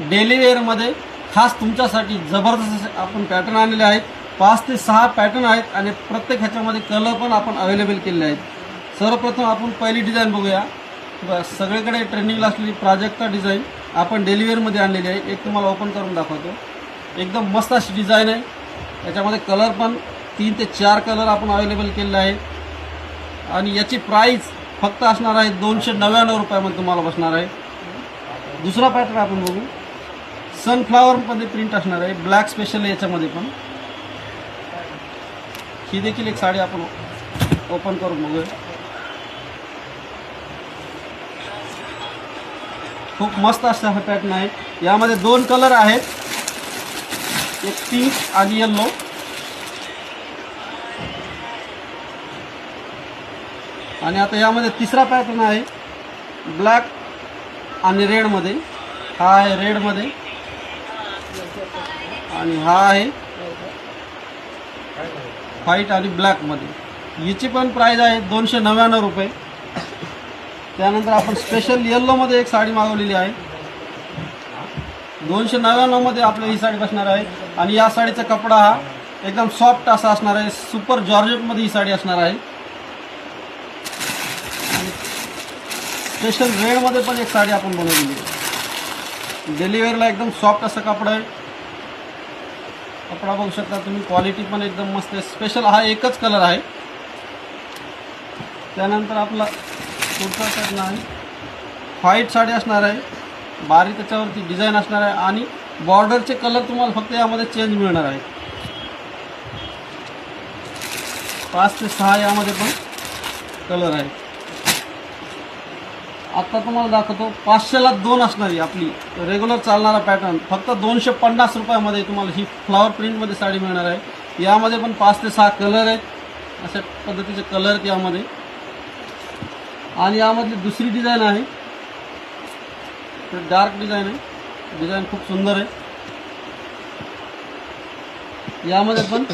Daily वेअरमध्ये खास तुमच्यासाठी जबरदस्त आपण पॅटर्न आणलेले आहेत. 5 ते 6 पॅटर्न आहेत आणि प्रत्येक ह्याच्यामध्ये कलर पण आपण अवेलेबल केलेले आहेत. सर्वप्रथम आपण पहिली डिझाईन बघूया. सगळीकडे ट्रेंडिंगला असलेली प्राजक्ता डिझाईन आपण डेली वेअरमध्ये आणलेली आहे. एक तुम्हाला ओपन करून दाखवतो. एकदम मस्त अशी डिझाईन आहे. याच्यामध्ये कलर पण 3 ते 4 कलर आपण अवेलेबल केलेले आहेत आणि याची प्राईस फक्त असणार आहे 299 रुपयामध्ये तुम्हाला बसणार आहे. दुसरा पॅटर्न आपण बघू. सनफ्लावरमध्ये प्रिंट असणार आहे. ब्लॅक स्पेशल आहे याच्यामध्ये पण. ही देखील एक साडी आपण ओपन करून बघूया. खूप मस्त असा हा पॅटर्न आहे. यामध्ये 2 कलर आहेत, एक पिंक आणि येल्लो. आणि आता यामध्ये तिसरा पॅटर्न आहे ब्लॅक आणि रेडमध्ये. हा आहे रेडमध्ये आणि हा आहे व्हाईट आणि ब्लॅकमध्ये. याची पण प्राईस आहे 299 रुपये. त्यानंतर आपण स्पेशल येल्लोमध्ये एक साडी मागवलेली आहे. 299 मध्ये आपल्याला ही साडी बसणार आहे. आणि या साडीचा कपडा हा एकदम सॉफ्ट असा असणार आहे. सुपर जॉर्जेटमध्ये ही साडी असणार आहे. स्पेशल रेडमध्ये पण एक साडी आपण बनवलेली आहे. डेली वेअरला एकदम सॉफ्ट असा कपडा आहे. कपडा बघू शकता तुम्ही. क्वालिटी पण एकदम मस्त आहे. स्पेशल हा एकच कलर आहे. त्यानंतर आपला पुढचा पॅटर्न आहे. व्हाईट साडी असणार आहे. बारीक त्याच्यावरती डिझाईन असणार आहे आणि बॉर्डरचे कलर तुम्हाला फक्त यामध्ये चेंज मिळणार आहेत. 5 ते 6 यामध्ये पण कलर आहे. आता तुम्हाला दाखवतो 500ला 2 असणारी आपली रेग्युलर चालणारा पॅटर्न फक्त 250 रुपयामध्ये तुम्हाला ही फ्लॉवर प्रिंटमध्ये साडी मिळणार आहे. यामध्ये पण 5 ते 6 कलर आहेत. अशा पद्धतीचे कलर आहेत यामध्ये. आणि यामधली दुसरी डिझाईन आहे, डार्क डिझाईन आहे. डिझाईन खूप सुंदर आहे. यामध्ये पण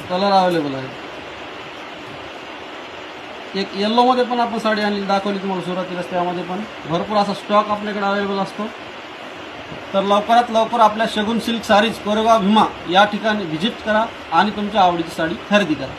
कलर अवेलेबल आहे. एक येल्लोमध्ये पण आपण साडी आणली दाखवली तुम्हाला सुरुवातीलाच. त्यामध्ये पण भरपूर असा स्टॉक आपल्याकडे अवेलेबल असतो. तर लवकरात लवकर आपल्या शगुन सिल्क सारीज कोरेगाव भीमा या ठिकाणी व्हिजिट करा आणि तुमच्या आवडीची साडी खरेदी करा.